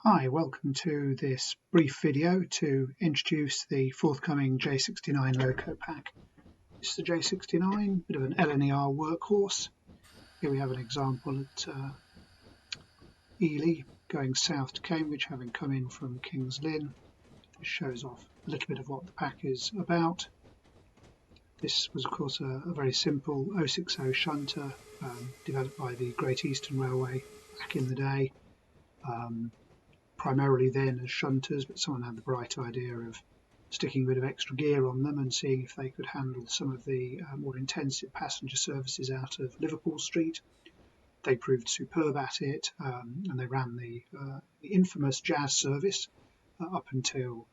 Hi, welcome to this brief video to introduce the forthcoming J69 loco pack. This is the J69, bit of an LNER workhorse. Here we have an example at Ely, going south to Cambridge, having come in from King's Lynn. This shows off a little bit of what the pack is about. This was of course a very simple 060 shunter developed by the Great Eastern Railway back in the day. Primarily then as shunters, but someone had the bright idea of sticking a bit of extra gear on them and seeing if they could handle some of the more intensive passenger services out of Liverpool Street. They proved superb at it, and they ran the infamous Jazz service up until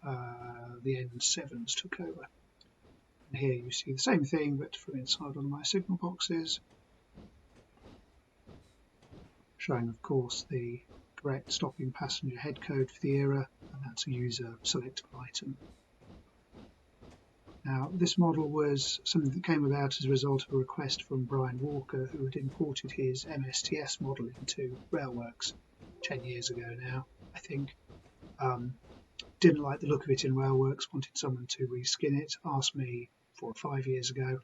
the N7s took over. And here you see the same thing, but from inside one of my signal boxes, showing of course the correct stopping passenger head code for the era, and that's a user selectable item. Now this model was something that came about as a result of a request from Brian Walker, who had imported his MSTS model into Railworks 10 years ago now, I think. Didn't like the look of it in Railworks, wanted someone to reskin it, asked me 4 or 5 years ago.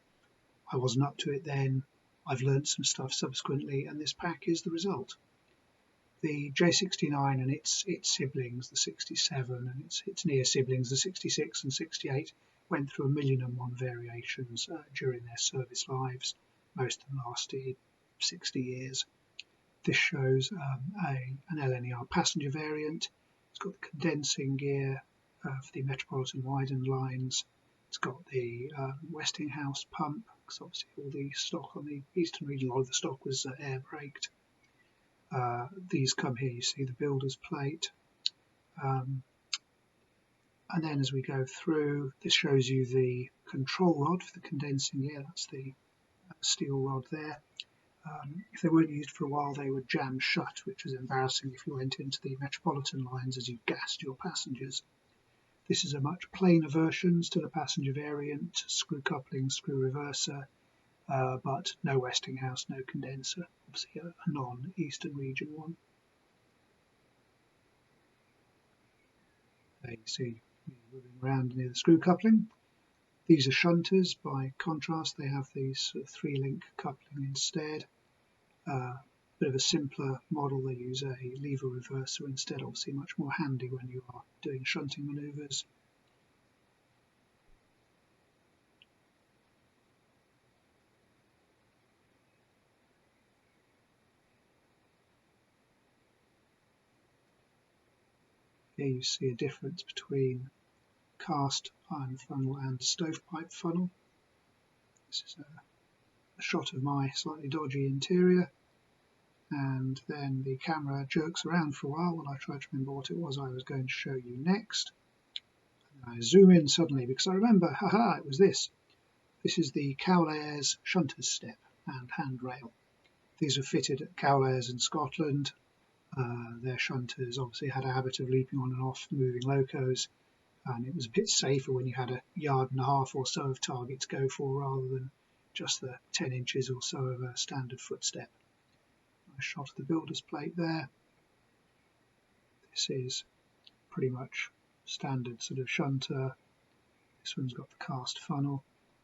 I wasn't up to it then. I've learnt some stuff subsequently, and this pack is the result. The J69 and its siblings, the 67, and its near siblings, the 66 and 68, went through 1,000,001 variations during their service lives. Most of them lasted 60 years. This shows an LNER passenger variant. It's got the condensing gear for the Metropolitan widened lines. It's got the Westinghouse pump, because obviously all the stock on the Eastern region, a lot of the stock was air braked. These come here, you see the builder's plate. And then as we go through, this shows you the control rod for the condensing gear. That's the steel rod there. If they weren't used for a while, they would jam shut, which was embarrassing if you went into the Metropolitan lines as you gassed your passengers. This is a much plainer version, still a passenger variant, screw coupling, screw reverser, but no Westinghouse, no condenser, obviously a non-Eastern region one. There you see moving around near the screw coupling. These are shunters. By contrast, they have these sort of 3-link coupling instead. Bit of a simpler model. They use a lever reverser instead, obviously much more handy when you are doing shunting manoeuvres. Here you see a difference between cast iron funnel and stovepipe funnel. This is a shot of my slightly dodgy interior, and then the camera jerks around for a while while I try to remember what it was I was going to show you next. And I zoom in suddenly because I remember, haha, it was this. This is the Cowlairs shunter's step and handrail. These were fitted at Cowlairs in Scotland. Their shunters obviously had a habit of leaping on and off moving locos, and it was a bit safer when you had a 1.5 yards or so of target to go for rather than just the 10 inches or so of a standard footstep. I shot the builder's plate there. This is pretty much standard sort of shunter. This one's got the cast funnel.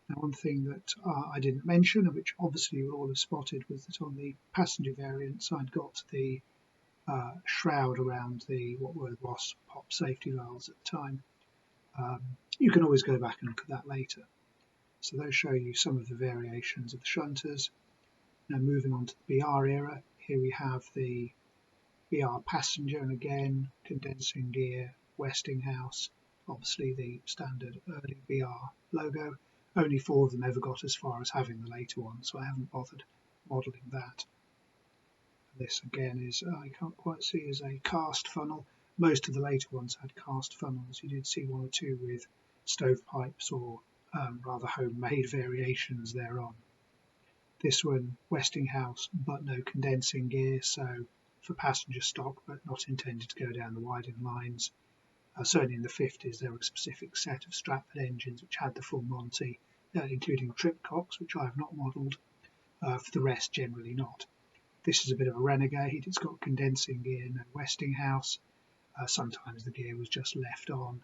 Now one thing that I didn't mention, which obviously you all have spotted, was that on the passenger variants I'd got the shroud around the what were Ross pop safety valves at the time. You can always go back and look at that later. So those show you some of the variations of the shunters. Now moving on to the BR era, here we have the BR passenger, and again condensing gear, Westinghouse, obviously the standard early BR logo. Only 4 of them ever got as far as having the later one, so I haven't bothered modelling that. This again is, I can't quite see, is a cast funnel. Most of the later ones had cast funnels. You did see 1 or 2 with stovepipes or rather homemade variations thereon. This one, Westinghouse, but no condensing gear, so for passenger stock, but not intended to go down the widened lines. Certainly in the 50s, there were a specific set of Stratford engines which had the full Monty, including tripcocks, which I have not modelled. For the rest, generally not. This is a bit of a renegade. It's got condensing gear, no Westinghouse. Sometimes the gear was just left on.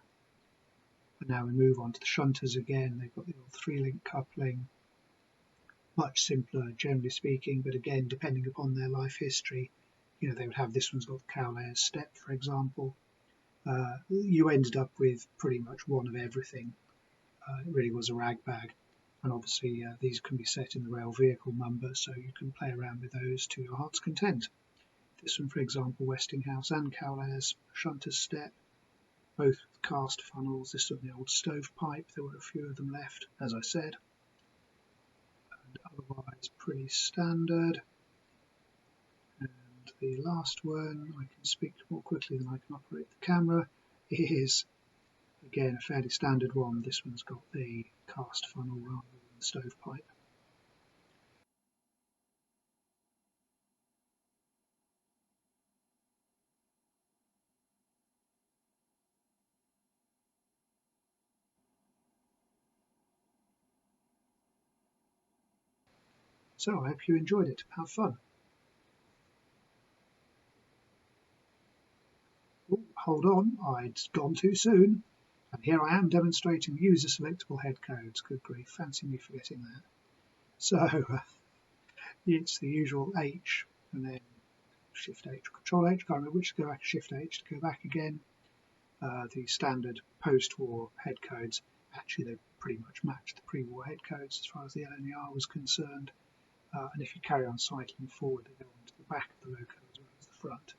But now we move on to the shunters again. They've got the old 3-link coupling, much simpler generally speaking, but again, depending upon their life history, they would have this one's got the Cowlairs step, for example. You ended up with pretty much one of everything. It really was a rag bag. And obviously these can be set in the rail vehicle number, so you can play around with those to your heart's content. This one, for example, Westinghouse and Cowlairs shunter step, both with cast funnels. This one the old stovepipe, there were a few of them left, as I said. And otherwise pretty standard. And the last one, I can speak more quickly than I can operate the camera, is again a fairly standard one. This one's got the cast funnel rather than the stovepipe. So I hope you enjoyed it. Have fun. Oh, hold on, I'd gone too soon. And here I am demonstrating user selectable head codes. Good grief, fancy me forgetting that. So it's the usual H and then Shift H, Control H, can't remember which to go back, Shift H to go back again. The standard post-war head codes, actually they pretty much match the pre-war head codes as far as the LNER was concerned. And if you carry on cycling forward, they go onto the back of the loco as well as the front.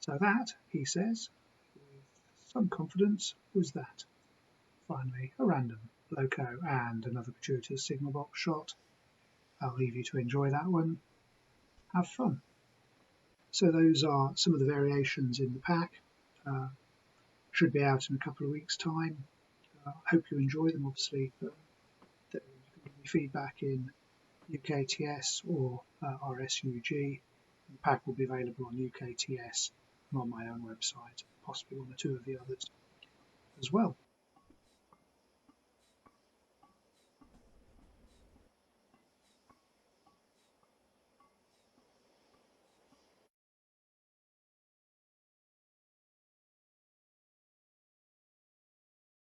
So that, he says, with some confidence, was that. Finally, a random loco and another gratuitous signal box shot. I'll leave you to enjoy that one. Have fun. So those are some of the variations in the pack. Should be out in a couple of weeks' time. I hope you enjoy them, obviously. You can give me feedback in UKTS or RSUG. The pack will be available on UKTS and on my own website, possibly one or two of the others as well.